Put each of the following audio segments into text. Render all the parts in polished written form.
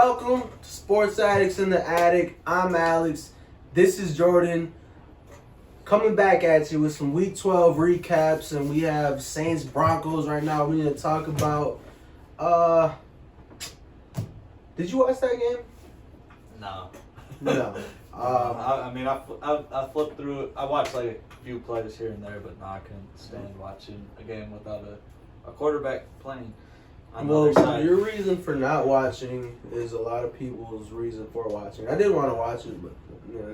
Welcome to Sports Addicts in the Attic. I'm Alex. This is Jordan. Coming back at you with some Week 12 recaps, and we have Saints Broncos right now. We need to talk about. Did you watch that game? No. No. I flipped through it. I watched like a few plays here and there, but no, I couldn't stand watching a game without a quarterback playing. Well, your reason for not watching is a lot of people's reason for watching. I did want to watch it, but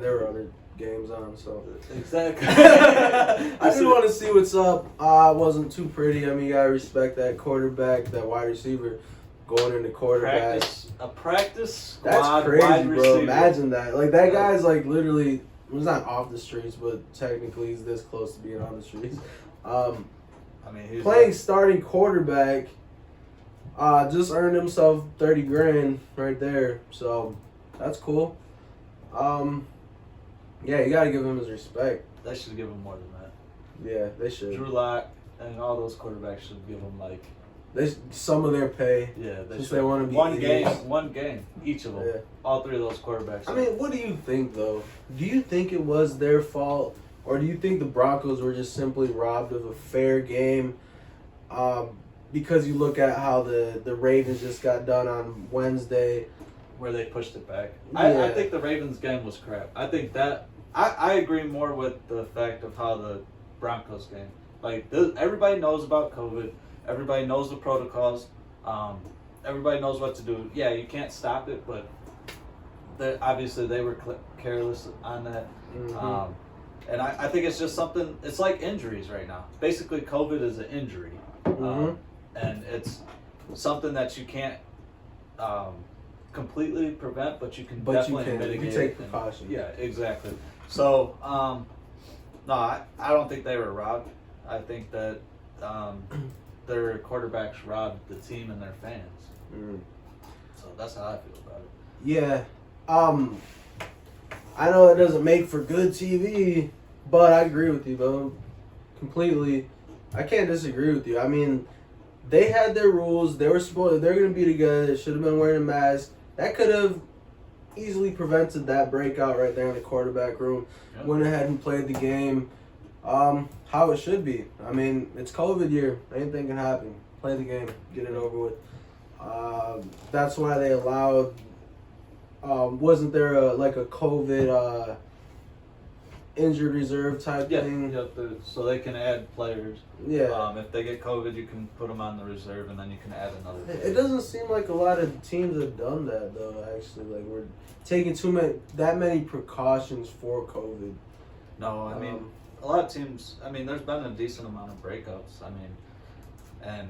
there were other games on, so. Exactly. I did want to see what's up. It wasn't too pretty. I mean, you got to respect that quarterback, that wide receiver going into quarterback. A practice squad. That's crazy, wide bro. receiver. Imagine that. Like, that guy's, like, literally, he's not off the streets, but technically he's this close to being on the streets. He's playing starting quarterback. Just earned himself $30,000 right there, so that's cool. Yeah, you gotta give him his respect. They should give him more than that. Yeah, they should. Drew Lock and all those quarterbacks should give him like some of their pay. Yeah, they since should. They want to be one game, each of them. Yeah. All three of those quarterbacks. I mean, what do you think though? Do you think it was their fault, or do you think the Broncos were just simply robbed of a fair game? Because you look at how the Ravens just got done on Wednesday. Where they pushed it back. Yeah. I think the Ravens game was crap. I think that I agree more with the fact of how the Broncos game. Like everybody knows about COVID. Everybody knows the protocols. Everybody knows what to do. Yeah, you can't stop it, but obviously they were careless on that. Mm-hmm. And I think it's just something. It's like injuries right now. Basically, COVID is an injury. Mm-hmm. And it's something that you can't completely prevent, but you can definitely mitigate. You take precautions. Yeah, exactly. So, no, I don't think they were robbed. I think that their quarterbacks robbed the team and their fans. Mm. So that's how I feel about it. Yeah. I know it doesn't make for good TV, but I agree with you, bro. Completely. I can't disagree with you. I mean, they had their rules. They're going to be together. They should have been wearing a mask. That could have easily prevented that breakout right there in the quarterback room. Yep. Went ahead and played the game how it should be. I mean, it's COVID year. Anything can happen. Play the game. Get it over with. That's why they allowed... wasn't there a COVID... injured reserve type thing. Yep. So they can add players. Yeah. If they get COVID, you can put them on the reserve, and then you can add another player. It doesn't seem like a lot of teams have done that though. Actually, like we're taking that many precautions for COVID. No, I mean a lot of teams. I mean, there's been a decent amount of breakups. I mean, and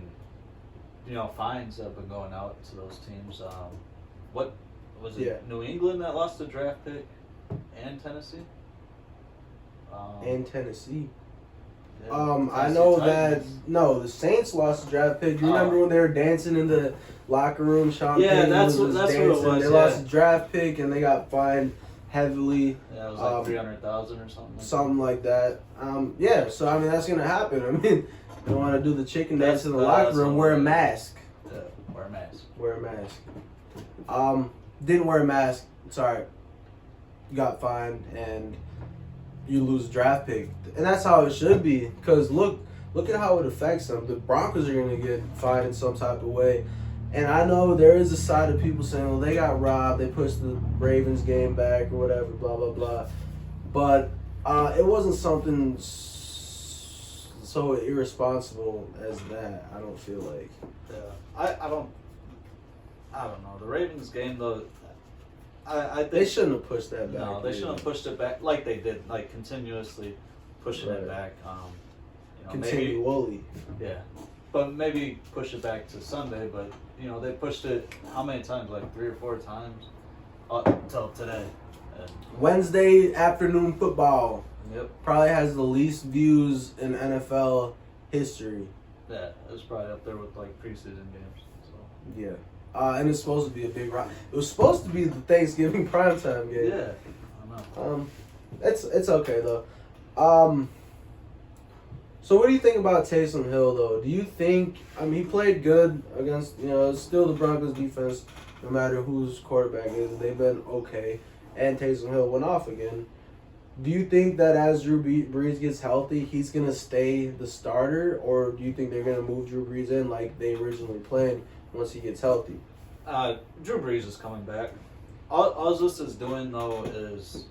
fines have been going out to those teams. What was it? Yeah. New England that lost a draft pick, and Tennessee. And Tennessee. Yeah, I know that the Saints lost a draft pick. You remember when they were dancing in the locker room? Sean Payton that's what it was. They lost a draft pick and they got fined heavily. Yeah, it was like $300,000 or something. Something like that. So I mean that's gonna happen. I mean, you don't want to do the chicken dance in the locker room. Wear a mask. Yeah, wear a mask. Wear a mask. Didn't wear a mask. Sorry. Got fined and you lose a draft pick. And that's how it should be. Because look at how it affects them. The Broncos are going to get fined in some type of way. And I know there is a side of people saying, well, they got robbed. They pushed the Ravens game back or whatever, blah, blah, blah. But it wasn't something so irresponsible as that, I don't feel like. Yeah. I don't know. The Ravens game, though, I think they shouldn't have pushed that back. No, they shouldn't have pushed it back like they did, like continuously pushing it back. Continually. Yeah, but maybe push it back to Sunday. But they pushed it how many times? Like 3 or 4 times until today. And Wednesday afternoon football. Yep. Probably has the least views in NFL history. Yeah, it was probably up there with like preseason games. So. Yeah. And it's supposed to be a big rock. It was supposed to be the Thanksgiving primetime game. Yeah, I know. It's okay though. So what do you think about Taysom Hill though? Do you think he played good against still the Broncos defense no matter whose quarterback is. They've been okay, and Taysom Hill went off again. Do you think that as Drew Brees gets healthy, he's going to stay the starter, or do you think they're going to move Drew Brees in like they originally planned once he gets healthy? Drew Brees is coming back. All this is doing, though, is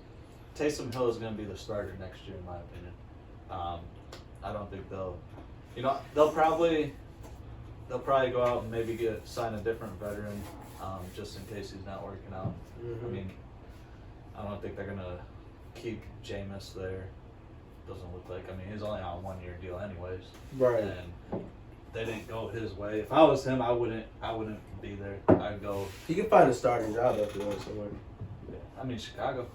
Taysom Hill is going to be the starter next year, in my opinion. I don't think they'll probably go out and maybe sign a different veteran, just in case he's not working out. Mm-hmm. I mean, I don't think they're going to keep Jameis there. Doesn't look like. I mean, he's only on a 1-year deal anyways. Right. And they didn't go his way. If I was him, I wouldn't be there. I'd go. He can find a starting job if he wants somewhere. I mean, Chicago.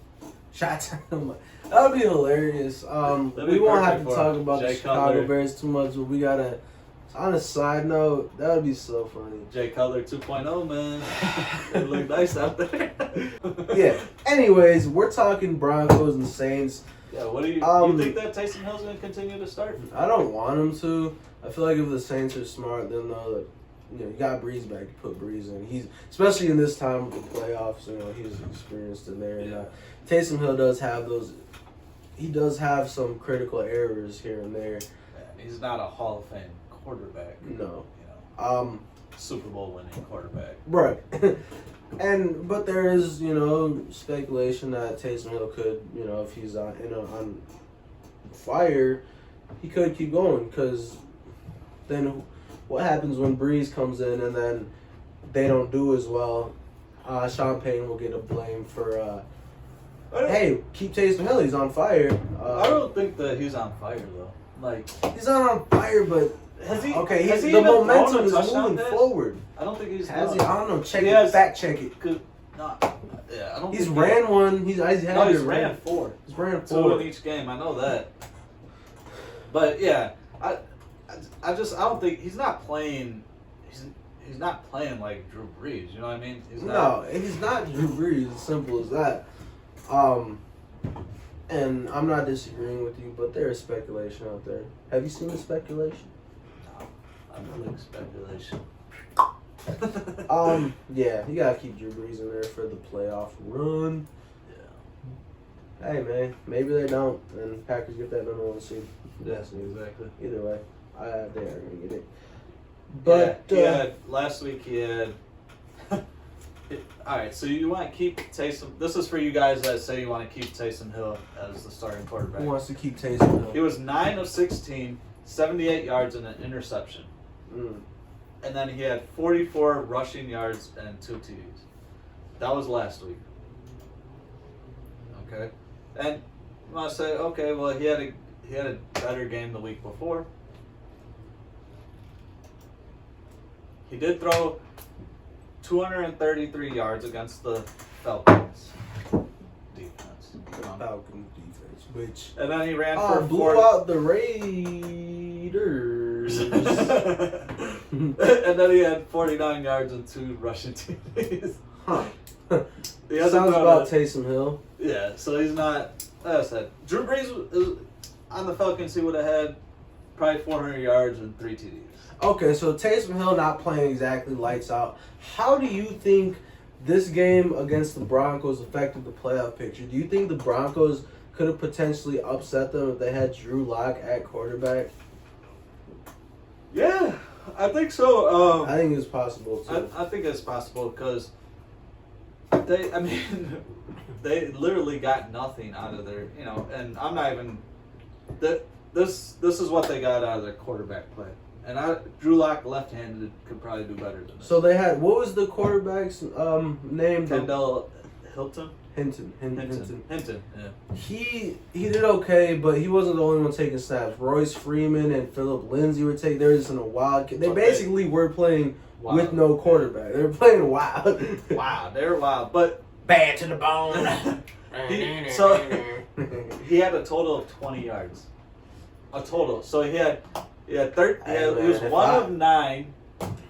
Shots. That would be hilarious. We won't have to talk about the Chicago Bears too much, but we gotta. On a side note, that would be so funny. Jay Cutler 2.0, man. It look nice out there. Yeah. Anyways, we're talking Broncos and Saints. Yeah. What do you think that Taysom Hill's gonna continue to start? I don't want him to. I feel like if the Saints are smart, they'll know that you got Breeze back. You put Breeze in. He's especially in this time with the playoffs. He's experienced in there. Yeah. And Taysom Hill does have those. He does have some critical errors here and there. He's not a Hall of Fame quarterback. No. Super Bowl winning quarterback. Right. But there is, speculation that Taysom Hill could, if he's on fire, he could keep going. Because then what happens when Breeze comes in and then they don't do as well? Sean Payton will get a blame for, hey, keep Taysom Hill, he's on fire. I don't think that he's on fire, though. Like, he's not on fire, but has he the momentum is moving forward. I don't think he's. Has he? I don't know. Fact check it. I don't. He's ran one. He's ran 4. He's ran 4. 2 in each game. I know that. But yeah, I don't think he's not playing. He's not playing like Drew Brees. You know what I mean? He's not Drew Brees. As simple as that. And I'm not disagreeing with you, but there is speculation out there. Have you seen the speculation? No, I don't like speculation. Yeah, you gotta keep Drew Brees in there for the playoff run. Yeah. Hey man, maybe they don't, and Packers get that number 1 seed. Yes, exactly. Either way, they are gonna get it. But last week he had. All right, so you want to keep Taysom. This is for you guys that say you want to keep Taysom Hill as the starting quarterback. Who wants to keep Taysom Hill? He was 9 of 16, 78 yards and an interception. And then he had 44 rushing yards and 2 TDs. That was last week. Okay, and you want to say, okay, well he had a better game the week before. He did throw 233 yards against the Falcons defense. Falcons defense, which and then he ran for blew out the Raiders. And then he had 49 yards and 2 rushing TDs. Huh. Sounds about Taysom Hill. Yeah, so he's not. Like I said, Drew Brees on the Falcons. He would have had probably 400 yards and 3 TDs. Okay, so Taysom Hill not playing exactly lights out. How do you think this game against the Broncos affected the playoff picture? Do you think the Broncos could have potentially upset them if they had Drew Lock at quarterback? Yeah, I think so. I think it's possible too. I think it's possible because they literally got nothing out of their, and I'm not even. This is what they got out of their quarterback play. And Drew Lock, left-handed, could probably do better than this. So they had, what was the quarterback's name? Kendall Hinton. Hinton. Yeah. He did okay, but he wasn't the only one taking snaps. Royce Freeman and Philip Lindsay were taking. They were just in a wild. They basically were playing with no quarterback. They were playing wild. Wow, they were wild, but bad to the bone. He had a total of 20 yards. A total. So he was 1 of 9,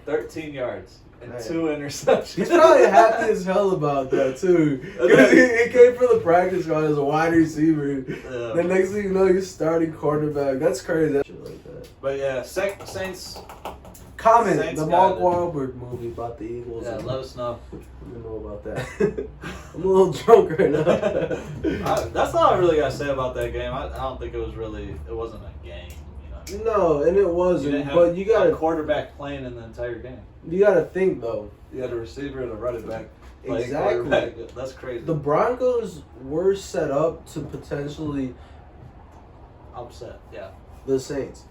13 yards, and 2 interceptions. He's probably happy as hell about that, too. Because he came from the practice squad as a wide receiver. The next thing you know, he's starting quarterback. That's crazy. Shit like that. But yeah, Saints Comment Saints the got Mark it. Wahlberg movie about the Eagles. Yeah, let us know. I don't know about that. I'm a little drunk right now. That's all I really gotta say about that game. I don't think it wasn't a game. You know, No, and it you wasn't. didn't have But you a gotta quarterback playing in the entire game. think though. You had a receiver and a running back. playing Exactly. quarterback. That's crazy. The Broncos were set up to potentially Upset. Yeah. the Saints,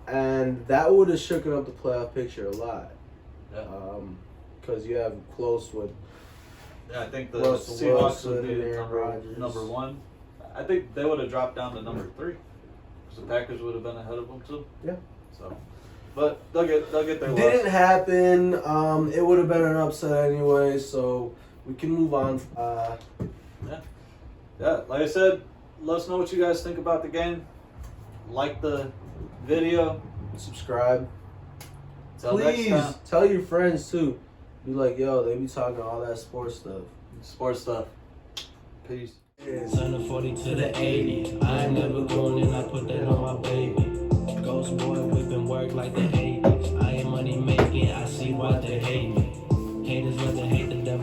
and that would have shooken up the playoff picture a lot. Yeah. Because you have close with. Yeah, I think the Russell Seahawks Wilson would be and Aaron number Rodgers. 1. I think they would have dropped down to number 3. Because the Packers would have been ahead of them too. Yeah. So, but they'll get their loss. Didn't happen. It would have been an upset anyway, so we can move on. Yeah, like I said, let us know what you guys think about the game. Like the video. Subscribe. Till next Please time. tell your friends too. Be like, yo, they be talking all that sports stuff. Sports stuff. Peace. Turn the 40 to the 80. I ain't never going and I put that on my baby. Ghost boy whipping work like the 80s. I ain't money making, I see why they hate me. Haters love to hate the devil.